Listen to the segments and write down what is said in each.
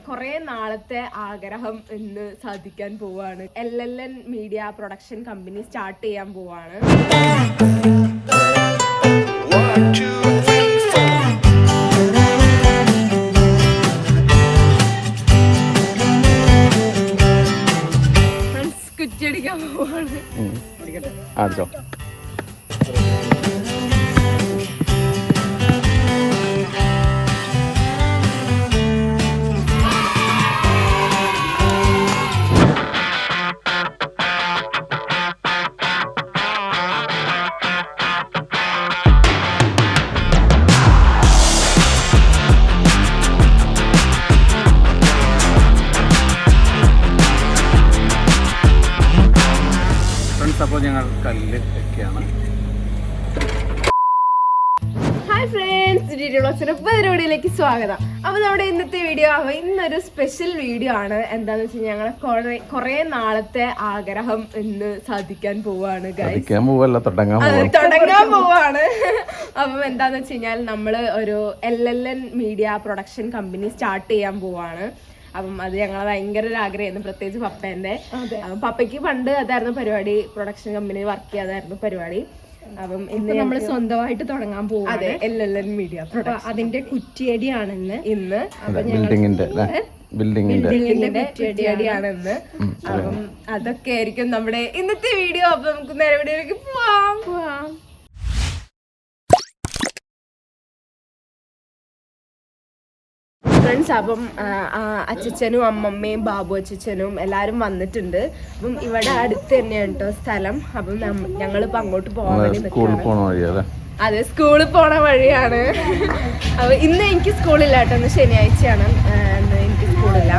കുറെ നാളത്തെ ആഗ്രഹം ഇന്ന് സാധിക്കാൻ പോവാണ്. LLN media production company start ചെയ്യാൻ പോവാണ്. കുറ്റിയടിക്കാൻ പോവാണ്. അപ്പോൾ ഞങ്ങൾ കല്ല് ഒക്കെയാണ്. ഹായ് ഫ്രണ്ട്സ്, പരിപാടിയിലേക്ക് സ്വാഗതം. അപ്പോൾ നമ്മുടെ ഇന്നത്തെ വീഡിയോ ഇന്നൊരു സ്പെഷ്യൽ വീഡിയോ ആണ്. എന്താന്ന് വെച്ചാൽ ഞങ്ങളെ കുറെ നാളത്തെ ആഗ്രഹം ഇന്ന് സാധിക്കാൻ പോവാണ്. തുടങ്ങാൻ പോവാണ്. അപ്പം എന്താന്ന് വെച്ച് കഴിഞ്ഞാൽ നമ്മള് ഒരു LLN media production company start ചെയ്യാൻ പോവാണ്. അപ്പം അത് ഞങ്ങളെ ഭയങ്കര ഒരു ആഗ്രഹമായിരുന്നു, പ്രത്യേകിച്ച് പപ്പേന്റെ. അപ്പം പപ്പയ്ക്ക് പണ്ട് അതായിരുന്നു പരിപാടി, പ്രൊഡക്ഷൻ കമ്പനിയിൽ വർക്ക് ചെയ്യാതായിരുന്നു പരിപാടി. അപ്പം ഇന്ന് നമ്മൾ സ്വന്തമായിട്ട് തുടങ്ങാൻ പോകും. അതെ, LLN മീഡിയ പ്രൊഡക്ഷൻ. അതിന്റെ കുറ്റിയടിയാണ് ഇന്ന്. ബിൽഡിങ്ങിന്റെ കുറ്റിയടിയാണ് ഇന്ന്. അപ്പം അതൊക്കെ ആയിരിക്കും നമ്മുടെ ഇന്നത്തെ വീഡിയോ. അപ്പൊ നമുക്ക് നേരെ വീഡിയോയിലേക്ക് പോവാം. ഫ്രണ്ട്സ്, അപ്പം അച്ഛനും അമ്മമ്മയും ബാബു അച്ഛനും എല്ലാരും വന്നിട്ടുണ്ട്. അപ്പം ഇവിടെ അടുത്ത് തന്നെയാണ് കേട്ടോ സ്ഥലം. അപ്പം ഞങ്ങളിപ്പോ അങ്ങോട്ട് പോകാൻ വേണ്ടി നിൽക്കുകയാണ്. അതെ, സ്കൂളിൽ പോണ വഴിയാണ്. അപ്പൊ ഇന്ന് എനിക്ക് സ്കൂളില്ല കേട്ടോ, ഇന്ന് ശനിയാഴ്ചയാണ്. ഇന്ന് എനിക്ക് സ്കൂളില്ല.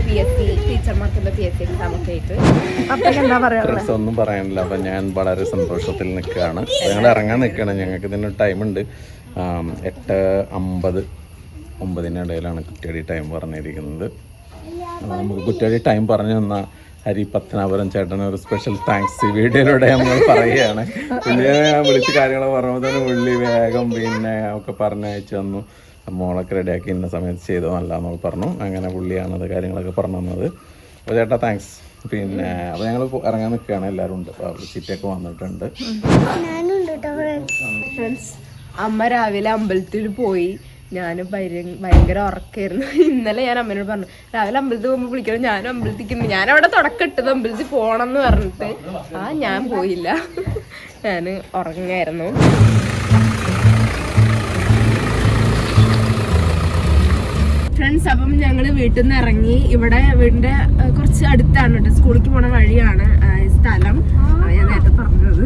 PSC ടീച്ചർമാർക്കുള്ള PSC എക്സാം ഒക്കെ ആയിട്ട്. അപ്പൊ എന്താ പറയാ, ഒന്നും പറയാനില്ല. അപ്പൊ ഞാൻ വളരെ സന്തോഷത്തിൽ നിൽക്കുകയാണ്. ഞങ്ങൾ ഇറങ്ങാൻ നിൽക്കുകയാണ്. ഞങ്ങൾക്ക് ഇതിന് ടൈമുണ്ട്. 8:50-9 ഇടയിലാണ് കുറ്റിയടി ടൈം പറഞ്ഞിരിക്കുന്നത്. നമുക്ക് കുറ്റിയടി ടൈം പറഞ്ഞു തന്ന ഹരി പത്തനാപുരം ചേട്ടന് ഒരു സ്പെഷ്യൽ താങ്ക്സ് ഈ വീഡിയോയിലൂടെ നമ്മൾ പറയുകയാണ്. പിന്നെ വിളിച്ച് കാര്യങ്ങൾ പറയുമ്പോൾ തന്നെ ഉള്ളി വേഗം പിന്നെ ഒക്കെ പറഞ്ഞയച്ചു തന്നു. മോളൊക്കെ റെഡിയാക്കി ഇന്ന സമയത്ത് ചെയ്തതല്ല എന്നൊക്കെ പറഞ്ഞു. അങ്ങനെ പുള്ളിയാണത് കാര്യങ്ങളൊക്കെ പറഞ്ഞു തന്നത്. അപ്പോൾ ചേട്ടാ താങ്ക്സ്. പിന്നെ അപ്പോൾ ഞങ്ങൾ ഇറങ്ങാൻ നിൽക്കുകയാണ്. എല്ലാവരും ഉണ്ട്. അപ്പോൾ ചിറ്റയൊക്കെ വന്നിട്ടുണ്ട്. ഫ്രണ്ട്സ്, അമ്മ രാവിലെ അമ്പലത്തിൽ പോയി. ഞാൻ ഭയങ്കര ഉറക്കായിരുന്നു. ഇന്നലെ ഞാൻ അമ്മേനോട് പറഞ്ഞു, രാവിലെ അമ്പലത്തിൽ പോകുമ്പോൾ വിളിക്കണം. ഞാനും അമ്പലത്തിക്കുന്നു. ഞാനവിടെ തുടക്കമിട്ടത് അമ്പലത്തിൽ പോകണം എന്ന് പറഞ്ഞിട്ട്. ഞാൻ പോയില്ല, ഞാൻ ഉറങ്ങായിരുന്നു. ഫ്രണ്ട്സ്, അപ്പം ഞങ്ങള് വീട്ടിൽ നിന്ന് ഇറങ്ങി. ഇവിടെ വീടിന്റെ കുറച്ച് അടുത്താണ് കേട്ടോ, സ്കൂളിലേക്ക് പോണ വഴിയാണ് സ്ഥലം. ഞാൻ നേരത്തെ പറഞ്ഞത്.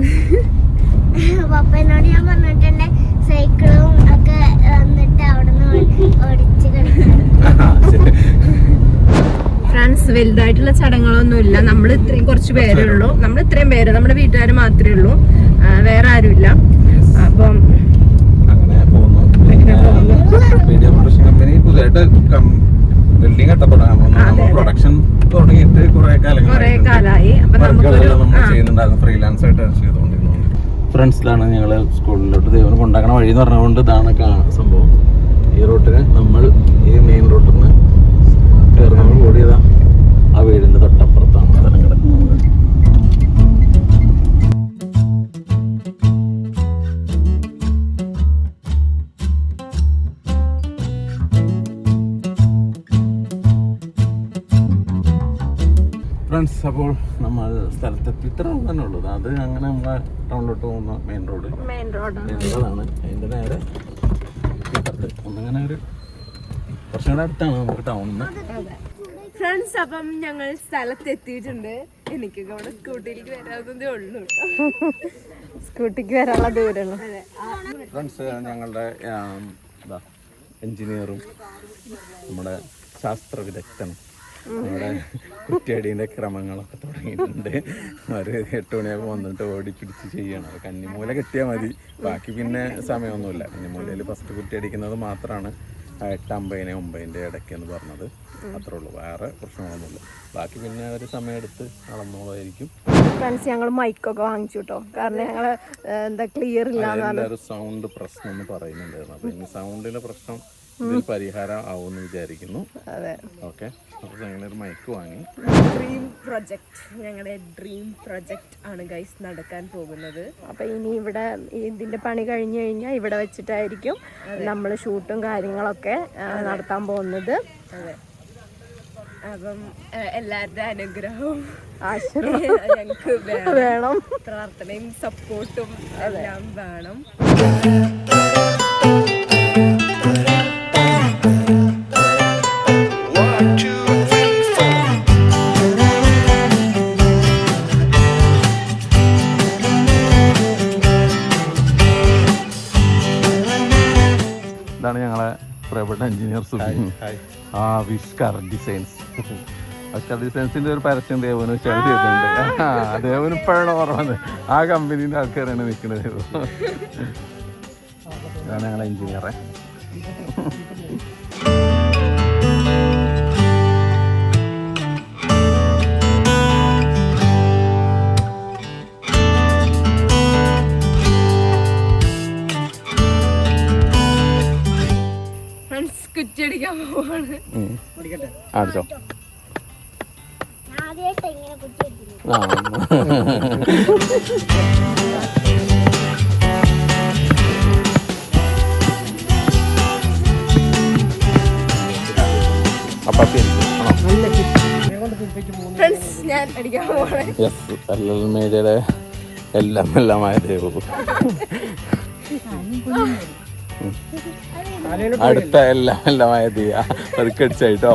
പപ്പനോട് ഞാൻ പറഞ്ഞിട്ടുണ്ട് സൈക്കിളും ഒക്കെ വന്നിട്ട് അവിടെ ഓടിച്ച് കളിക്കും. ഫ്രണ്ട്സ്, വലുതായിട്ടുള്ള ചടങ്ങുകളൊന്നുമില്ല. നമ്മൾ ഇത്രയും കുറച്ച് പേരേ ഉള്ളൂ. നമ്മൾ ഇത്രയും പേര്, നമ്മുടെ വീട്ടുകാർ മാത്രമേ ഉള്ളൂ, വേറെ ആരുമില്ല. അപ്പം പ്രൊഡക്ഷൻ തുടങ്ങിയിട്ട് കുറെ കാലമായി. ഫ്രീലാൻസ് ആയിട്ട് ചെയ്തുകൊണ്ടിരുന്നത്. ഫ്രണ്ട്സിലാണ് ഞങ്ങൾ സ്കൂളിലോട്ട് ദൈവം കൊണ്ടാക്കണ വഴി എന്ന് പറഞ്ഞുകൊണ്ട് ഇതാണ് സംഭവം. ഈ റൂട്ടിന് നമ്മൾ ഈ മെയിൻ റൂട്ടിൽ നിന്ന് കയറി നമ്മൾ ഓടിയതാ. ആ വീടിന്റെ തൊട്ടപ്പുറത്താണ് സ്ഥലം കിടക്കുന്നത്. ഫ്രണ്ട്സ്, അപ്പോൾ നമ്മൾ സ്ഥലത്തെത്തി. ഇത്ര തന്നെ ഉള്ളൂ. അത് അങ്ങനെ നമ്മളെ ടൗണിലോട്ട് പോകുന്ന മെയിൻ റോഡാണ്. അതിൻ്റെ നേരെ ഒന്നങ്ങനെ ഒരു കുറച്ചുകൂടെ അടുത്താണ് നമുക്ക് ടൗണിൽ. ഫ്രണ്ട്സ്, അപ്പം ഞങ്ങൾ സ്ഥലത്തെത്തിയിട്ടുണ്ട്. എനിക്കൊക്കെ അവിടെ സ്കൂട്ടിയിലേക്ക് വരാവുന്നതേ ഉള്ളൂ. സ്കൂട്ടിക്ക് വരാനുള്ള ദൂരമുള്ളൂ. ഫ്രണ്ട്സ്, ഞങ്ങളുടെ എഞ്ചിനീയറും നമ്മുടെ ശാസ്ത്ര വിദഗ്ധനും നമ്മുടെ കുറ്റിയടീൻ്റെ ക്രമങ്ങളൊക്കെ തുടങ്ങിയിട്ടുണ്ട്. ഒരു 8 മണിയാകുമ്പോൾ വന്നിട്ട് ഓടിപ്പിടിച്ച് ചെയ്യണം. കന്നിമൂല കിട്ടിയാൽ മതി, ബാക്കി പിന്നെ സമയമൊന്നുമില്ല. കന്നിമൂലയിൽ ഫസ്റ്റ് കുറ്റിയടിക്കുന്നത് മാത്രമാണ് 8:50-9 ഇടയ്ക്കെന്ന് പറഞ്ഞത്. അത്രേ ഉള്ളൂ, വേറെ പ്രശ്നങ്ങളൊന്നുമില്ല. ബാക്കി പിന്നെ ഒരു സമയമെടുത്ത് നടന്നോളായിരിക്കും. ഫ്രണ്ട്സ്, ഞങ്ങൾ മൈക്കൊക്കെ വാങ്ങിച്ചു കേട്ടോ, കാരണം ഞങ്ങൾ എന്താ ക്ലിയർ ഇല്ല, സൗണ്ട് പ്രശ്നം എന്ന് പറയുന്നുണ്ടായിരുന്നു. അപ്പം ഇനി സൗണ്ടിൻ്റെ പ്രശ്നം ഇതിൽ പരിഹാരം ആവുമെന്ന് വിചാരിക്കുന്നു. അതെ. ഓക്കെ, അപ്പോൾ ഞങ്ങളൊരു മൈക്ക് വാങ്ങി. ഡ്രീം പ്രൊജക്ട്, ഞങ്ങളുടെ ഡ്രീം പ്രൊജക്ട് ആണ് ഗൈസ് നടക്കാൻ പോകുന്നത്. അപ്പം ഇനി ഇവിടെ ഇതിൻ്റെ പണി കഴിഞ്ഞ് കഴിഞ്ഞാൽ ഇവിടെ വെച്ചിട്ടായിരിക്കും നമ്മൾ ഷൂട്ടും കാര്യങ്ങളൊക്കെ നടത്താൻ പോകുന്നത്. അതെ. അപ്പം എല്ലാവരുടെ അനുഗ്രഹവും ആശീർവാദം ഞങ്ങൾക്ക് വേണം, പ്രാർത്ഥനയും സപ്പോർട്ടും എല്ലാം വേണം. ഇതാണ് ഞങ്ങളെ പ്രിയപ്പെട്ട എഞ്ചിനീയർ സുബിൻ. ആവിഷ്കാർ ഡിസൈൻസ്. ആവിഷ്കാർ ഡിസൈൻസിന്റെ ഒരു പരസ്യം ദേവന് ചെയ്തിട്ടുണ്ട്. ദേവന് ഇപ്പോഴാണ് ഓർമ്മ, ആ കമ്പനീൻ്റെ ആൾക്കാരാണ് നിൽക്കുന്നത്. ഇതാണ് ഞങ്ങളെ എഞ്ചിനീയറെ. കുറ്റിയടിക്കാൻ പോവാണ്. അടിച്ചോ. ആദ്യമായിട്ട് ഇങ്ങനെ കുറ്റിയടിക്കുന്നു. ഫ്രണ്ട്സ്, ഞാൻ അടിക്കാൻ പോവാണ്. മീഡിയയുടെ എല്ലാമായ ദേവു. അടുത്ത എല്ലാമായ ദിയ പതുക്കെ അടിച്ചായിട്ടോ.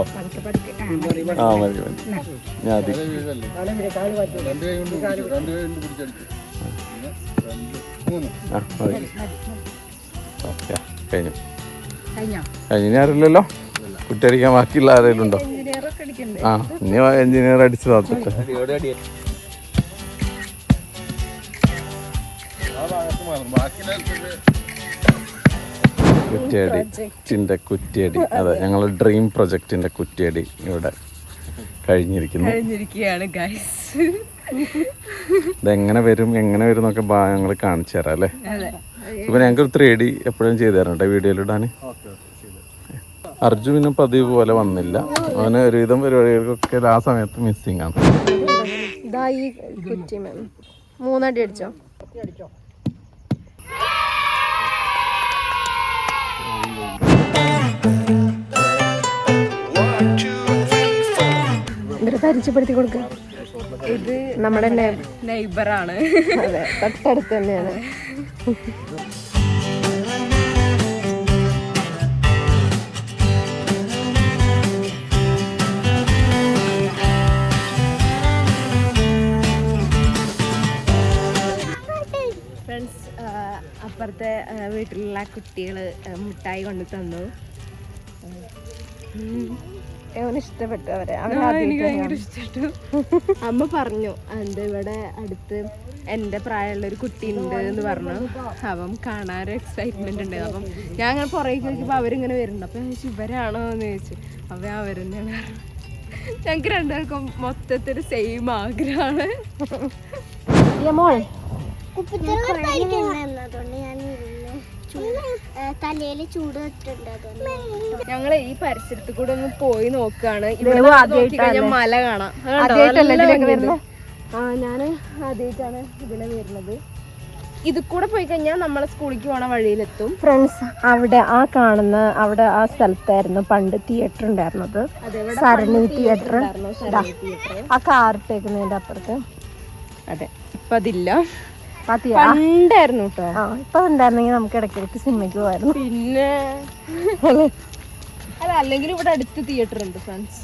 ആ മതി മതി. ഞാൻ ഓക്കെ, കഴിഞ്ഞു. കഴിഞ്ഞ ആരില്ലല്ലോ കുറ്റടിക്കാൻ ബാക്കിയുള്ള ആരെങ്കിലും ഉണ്ടോ? ആ, ഇനി എഞ്ചിനീയർ അടിച്ചു നോക്കട്ടെ. കുറ്റിയടി, അതെ, ഞങ്ങളുടെ ഡ്രീം പ്രൊജക്ടിന്റെ കുറ്റിയടി ഇവിടെ കഴിഞ്ഞിരിക്കുകയാണ് ഗൈസ്. ഇതെങ്ങനെ വരും എന്നൊക്കെ ഞങ്ങൾ കാണിച്ചു തരാം അല്ലേ. ഇപ്പൊ ഞങ്ങൾക്ക് 3D എപ്പോഴും ചെയ്തു തരാം കേട്ടോ വീഡിയോയിലിടാൻ. അർജുനും പതിവ് പോലെ വന്നില്ല, അവന് ഒരുവിധം പരിപാടികൾക്കൊക്കെ ആ സമയത്ത് മിസ്സിങ് ആണ്. ഇതാ ഈ കുറ്റി 3 അടി അടിച്ചോ. ഇവരെ പരിചയപ്പെടുത്തി കൊടുക്കുക. ഇത് നമ്മുടെ നെയ്ബറാണ്. അതെ, തൊട്ടടുത്ത് തന്നെയാണ്. ഫ്രണ്ട്സ്, അപ്പുറത്തെ വീട്ടിലുള്ള കുട്ടികൾ മിഠായി കൊണ്ട് തന്നു. അവന് ഇഷ്ടപ്പെട്ടു അവരെ. എനിക്ക് ഭയങ്കര ഇഷ്ടപ്പെട്ടു. അമ്മ പറഞ്ഞു എന്താ ഇവിടെ അടുത്ത് എൻ്റെ പ്രായമുള്ളൊരു കുട്ടി ഉണ്ട് എന്ന് പറഞ്ഞു. അപ്പം കാണാനൊരു എക്സൈറ്റ്മെന്റ് ഉണ്ട്. അപ്പം ഞാൻ അങ്ങനെ പുറകെ ചോദിക്കുമ്പോൾ അവരിങ്ങനെ വരുന്നുണ്ട്. അപ്പം ചോദിച്ചു ഇവരാണോ എന്ന് ചോദിച്ചു. അപ്പം അവരെന്നെയാണ്. ഞങ്ങൾക്ക് രണ്ടുപേർക്കും മൊത്തത്തിൽ സെയിം ആഗ്രഹമാണ്. തലയില് ചൂട് വെച്ചിട്ടുണ്ട്. ഞങ്ങള് ഈ പരിസരത്ത് കൂടെ ഒന്ന് പോയി നോക്കാണ്. മല കാണാം. ഞാന് ആദ്യമായിട്ടാണ് ഇതിലെ വരുന്നത്. ഇത് കൂടെ പോയി കഴിഞ്ഞാൽ നമ്മളെ സ്കൂളിലേക്ക് പോണ വഴിയിലെത്തും. ഫ്രണ്ട്സ്, അവിടെ ആ കാണുന്ന അവിടെ ആ സ്ഥലത്തായിരുന്നു പണ്ട് തിയേറ്റർ ഉണ്ടായിരുന്നത്. സരണി തിയേറ്റർ. ആ കാറിട്ടേക്കുന്നതിന്റെ അപ്പുറത്ത്. അതെ, ഇപ്പൊ അതില്ല. പണ്ടായിരുന്നു കേട്ടോ. ഇപ്പൊ ഉണ്ടായിരുന്നെങ്കിൽ നമുക്ക് ഇടയ്ക്കിടയ്ക്ക് സിനിമയ്ക്ക് പോകായിരുന്നു. പിന്നെ അല്ല, അല്ലെങ്കിൽ ഇവിടെ അടുത്ത് തിയേറ്റർ ഉണ്ട് ഫ്രണ്ട്സ്.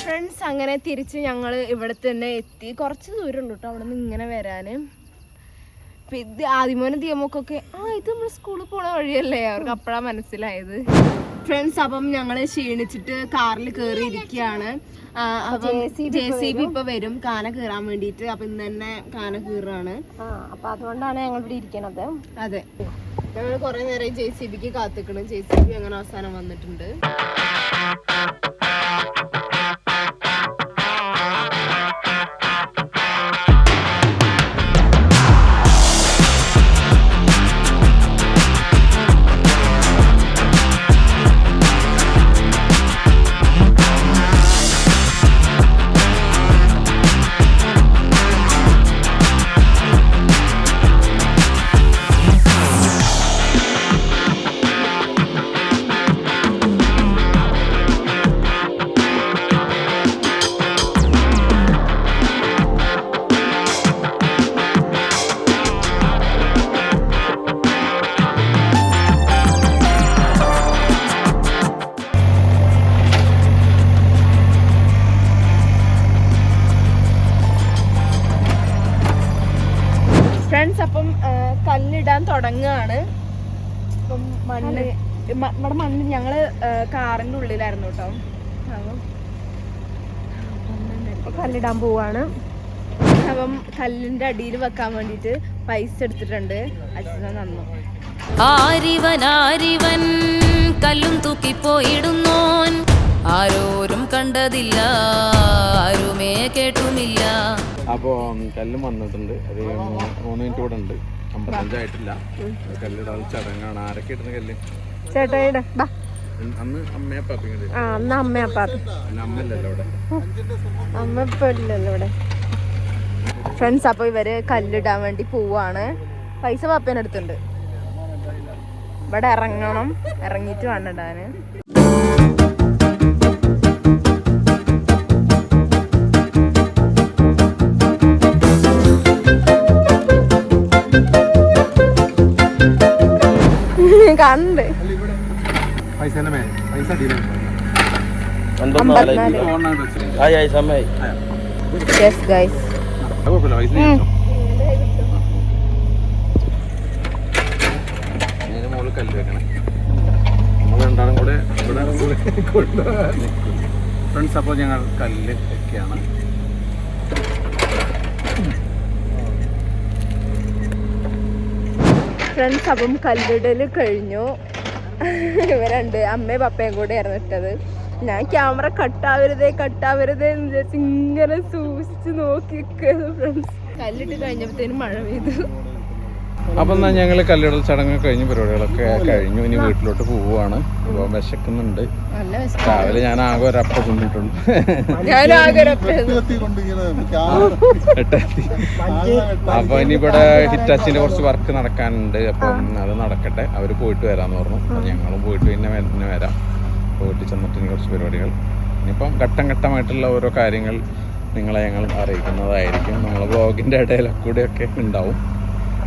ഫ്രണ്ട്സ്, അങ്ങനെ തിരിച്ച് ഞങ്ങൾ ഇവിടെ തന്നെ എത്തി. കുറച്ച് ദൂരം ഉണ്ട് കേട്ടോ അവിടെ നിന്ന് ഇങ്ങനെ വരാന്. ഇത് ആദ്യമോനെ ദിയമൊക്കെ ഇത് നമ്മൾ സ്കൂളിൽ പോണ വഴിയല്ലേ, അവർക്ക് അപ്പോഴാണ് മനസ്സിലായത്. ഫ്രണ്ട്സ്, അപ്പം ഞങ്ങള് ക്ഷീണിച്ചിട്ട് കാറിൽ കയറി ഇരിക്കുകയാണ്. JCB ഇപ്പൊ വരും കാന കീറാൻ വേണ്ടിട്ട്. അപ്പൊ ഇന്ന് തന്നെ കാന കീറാണ്. അപ്പൊ അതുകൊണ്ടാണ് ഞങ്ങൾ ഇവിടെ ഇരിക്കണത്. അതെ, ഞങ്ങൾ കുറെ നേരം JCBക്ക് കാത്തിക്കണം. JCB അങ്ങനെ അവസാനം വന്നിട്ടുണ്ട്. തുടങ്ങുകയാണ്. ഇപ്പം മണ്ണ് ഇവിടെ മണ്ണ് ഞങ്ങള് കാറിന്റെ ഉള്ളിലായിരുന്നു കേട്ടോ. അപ്പം കല്ലിടാൻ പോവാണ്. അപ്പം കല്ലിന്റെ അടിയിൽ വെക്കാൻ വേണ്ടിട്ട് പൈസ എടുത്തിട്ടുണ്ട്. അച്ഛനെ നന്നു. ആരിവൻ കല്ലും തൂക്കിപ്പോയിടുന്നോൻ, ആരോരും കണ്ടതില്ല, ആരുമേ കേട്ടുമില്ല. അപ്പോൾ കല്ലും വന്നിട്ടുണ്ട്. അത് 3 മിനിറ്റ് കൂടെ ഉണ്ട്. 55 ആയിട്ടില്ല. കല്ലിടാൻ ചടങ്ങാണ്. ആരൊക്കെ ഇടുന്ന കല്ല്? ചേട്ടായിടെ ബാ. അന്ന് അമ്മയെ പാപ്പിങ്ങ. ആ അന്ന് അമ്മയാ പാപ്പി. അമ്മല്ലല്ലോ ഇവിടെ. അമ്മ ഇപ്പൊ ഇല്ലല്ലോ ഇവിടെ. ഫ്രണ്ട്സ്, അപ്പൊ ഇവര് കല്ലിടാൻ വേണ്ടി പോവാണ്. പൈസ പാപ്പേനടുത്തുണ്ട്. ഇവിടെ ഇറങ്ങണം. ഇറങ്ങിയിട്ട് വേണം ഇടാന്. കാണുന്നുണ്ട്. Yes guys. മോള് കല്ല് വെക്കണേ. നമ്മൾ രണ്ടാളും കൂടെ ഇവിടെ കൊണ്ടുപോകാൻ. ഫ്രണ്ട്സ്, അപ്പോൾ ഞങ്ങൾ കല്ല് വെക്കുകയാണ്. ഫ്രണ്ട്സ്, അപ്പം കല്ലിടല് കഴിഞ്ഞു. ഇവരുണ്ട് അമ്മയും പപ്പയും കൂടെ ആയിരുന്നു ഇട്ടത്. ഞാൻ ക്യാമറ കട്ടാവരുതേ എന്ന് വിചാരിച്ച് ഇങ്ങനെ സൂക്ഷിച്ച് നോക്കി ഫ്രണ്ട്സ്. കല്ലിട്ട് കഴിഞ്ഞപ്പോഴത്തേനും മഴ പെയ്തു. അപ്പം എന്നാൽ ഞങ്ങൾ കല്ലിടൽ ചടങ്ങ് കഴിഞ്ഞ് പരിപാടികളൊക്കെ കഴിഞ്ഞു. ഇനി വീട്ടിലോട്ട് പോവുകയാണ്. അപ്പോൾ വിശക്കുന്നുണ്ട്. രാവിലെ ഞാൻ ആകെ ഒരപ്പം തിന്നിട്ടുള്ളൂ. അപ്പൊ ഇനി ഇവിടെ ഹിറ്റാച്ചിന്റെ കുറച്ച് വർക്ക് നടക്കാനുണ്ട്. അപ്പം അത് നടക്കട്ടെ. അവർ പോയിട്ട് വരാന്ന് പറഞ്ഞു. ഞങ്ങളും പോയിട്ട് പിന്നെ വരാം. പോയിട്ട് ചെന്നിട്ട് ഇനി കുറച്ച് പരിപാടികൾ. ഇനിയിപ്പം ഘട്ടം ഘട്ടമായിട്ടുള്ള ഓരോ കാര്യങ്ങൾ നിങ്ങളെ ഞങ്ങൾ അറിയിക്കുന്നതായിരിക്കും. നമ്മളെ വ്ളോഗിൻ്റെ ഇടയിലൊക്കെ കൂടെയൊക്കെ ഉണ്ടാവും.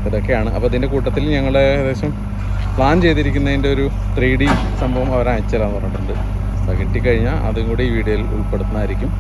ഇതൊക്കെയാണ്. അപ്പോൾ ഇതിൻ്റെ കൂട്ടത്തിൽ ഞങ്ങൾ ഏകദേശം പ്ലാൻ ചെയ്തിരിക്കുന്നതിൻ്റെ ഒരു 3D സംഭവം അവർ അയച്ചു തരാമെന്ന് പറഞ്ഞിട്ടുണ്ട്. അത് കിട്ടിക്കഴിഞ്ഞാൽ അതും കൂടി ഈ വീഡിയോയിൽ ഉൾപ്പെടുത്തുന്നതായിരിക്കും.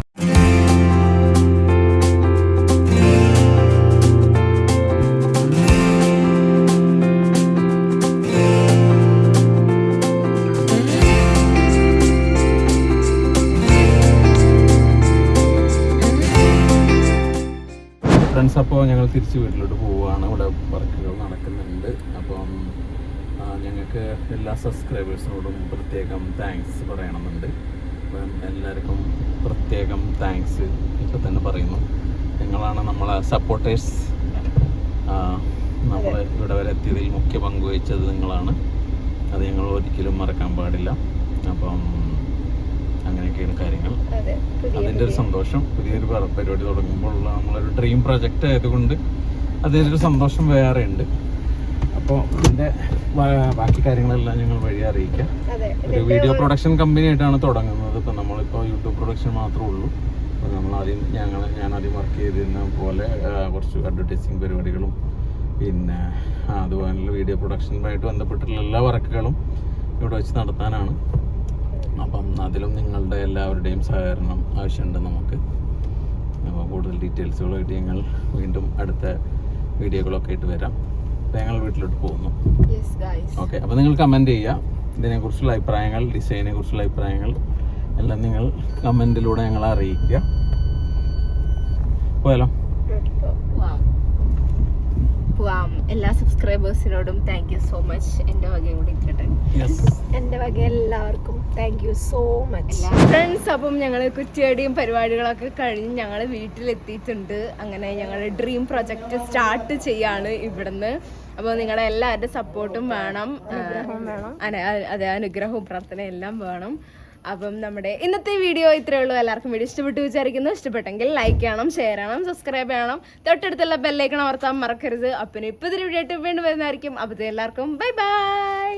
ഫ്രണ്ട്സ്, അപ്പോൾ ഞങ്ങൾ തിരിച്ച് വീട്ടിലോട്ട് പോവുകയാണ്. ഇവിടെ വർക്കുകൾ നടക്കുന്നുണ്ട്. അപ്പം ഞങ്ങൾക്ക് എല്ലാ സബ്സ്ക്രൈബേഴ്സിനോടും പ്രത്യേകം താങ്ക്സ് പറയണമെന്നുണ്ട്. അപ്പം എല്ലാവർക്കും പ്രത്യേകം താങ്ക്സ് ഇപ്പം തന്നെ പറയുന്നു. നിങ്ങളാണ് നമ്മളെ സപ്പോർട്ടേഴ്സ്. നമ്മൾ ഇവിടെ വരെ എത്തിയതിൽ മുഖ്യ പങ്ക് വഹിച്ചത് നിങ്ങളാണ്. അത് ഞങ്ങൾ ഒരിക്കലും മറക്കാൻ പാടില്ല. അപ്പം അങ്ങനെയൊക്കെയാണ് കാര്യങ്ങൾ. അതിൻ്റെ ഒരു സന്തോഷം. പുതിയൊരു പരിപാടി തുടങ്ങുമ്പോഴുള്ള നമ്മളൊരു ഡ്രീം പ്രൊജക്റ്റ് ആയതുകൊണ്ട് അതിൻ്റെ ഒരു സന്തോഷം വേറെ ഉണ്ട്. അപ്പോൾ ഇതിൻ്റെ ബാക്കി കാര്യങ്ങളെല്ലാം ഞങ്ങൾ വഴി അറിയിക്കാം. ഒരു വീഡിയോ പ്രൊഡക്ഷൻ കമ്പനി ആയിട്ടാണ് തുടങ്ങുന്നത്. ഇപ്പം നമ്മളിപ്പോൾ യൂട്യൂബ് പ്രൊഡക്ഷൻ മാത്രമേ ഉള്ളൂ. അപ്പോൾ ഞാനാദ്യം വർക്ക് ചെയ്തിരുന്ന പോലെ കുറച്ച് അഡ്വർടൈസിങ് പരിപാടികളും പിന്നെ അതുപോലുള്ള വീഡിയോ പ്രൊഡക്ഷനുമായിട്ട് ബന്ധപ്പെട്ടുള്ള എല്ലാ വർക്കുകളും ഇവിടെ വെച്ച് നടത്താനാണ്. അപ്പം അതിലും നിങ്ങളുടെ എല്ലാവരുടെയും സഹകരണം ആവശ്യമുണ്ട് നമുക്ക്. അപ്പോൾ കൂടുതൽ ഡീറ്റെയിൽസുകളായിട്ട് ഞങ്ങൾ വീണ്ടും അടുത്ത വീഡിയോകളൊക്കെ ആയിട്ട് വരാം. അപ്പോൾ ഞങ്ങൾ വീട്ടിലോട്ട് പോകുന്നു. ഓക്കെ, അപ്പോൾ നിങ്ങൾ കമൻറ്റ് ചെയ്യുക. ഇതിനെക്കുറിച്ചുള്ള അഭിപ്രായങ്ങൾ, ഡിസൈനെ കുറിച്ചുള്ള അഭിപ്രായങ്ങൾ എല്ലാം നിങ്ങൾ കമൻറ്റിലൂടെ ഞങ്ങളെ അറിയിക്കുക. പോയാലോ? എല്ലാ സബ്സ്ക്രൈബേഴ്സിനോടും താങ്ക് യു സോ മച്ച്. എൻ്റെ വകയും കൂടി ഇരിക്കട്ടെ. എൻ്റെ വക എല്ലാവർക്കും thank you so much. Friends, അപ്പം ഞങ്ങൾ കുറ്റിയടിയും പരിപാടികളൊക്കെ കഴിഞ്ഞ് ഞങ്ങൾ വീട്ടിലെത്തിയിട്ടുണ്ട്. അങ്ങനെ ഞങ്ങളുടെ ഡ്രീം പ്രൊജക്റ്റ് സ്റ്റാർട്ട് ചെയ്യാണ് ഇവിടുന്ന്. അപ്പോൾ നിങ്ങളുടെ എല്ലാവരുടെ സപ്പോർട്ടും വേണം. അതെ, അനുഗ്രഹവും പ്രാർത്ഥനയും എല്ലാം വേണം. അപ്പം നമ്മുടെ ഇന്നത്തെ വീഡിയോ ഇത്രയേ ഉള്ളൂ. എല്ലാവർക്കും വീഡിയോ ഇഷ്ടപ്പെട്ടു വിചാരിക്കുന്നു. ഇഷ്ടപ്പെട്ടെങ്കിൽ ലൈക്ക് ചെയ്യണം, ഷെയർ ചെയ്യണം, സബ്സ്ക്രൈബ് ചെയ്യണം, തൊട്ടടുത്തുള്ള ബെല്ലൈക്കൺ അമർത്താൻ മറക്കരുത്. അപ്പം ഇപ്പോൾ ഇതിന് വീഡിയോ ആയിട്ട് വീണ്ടും വരുന്നതായിരിക്കും. അപ്പോൾ എല്ലാവർക്കും ബൈ ബൈ.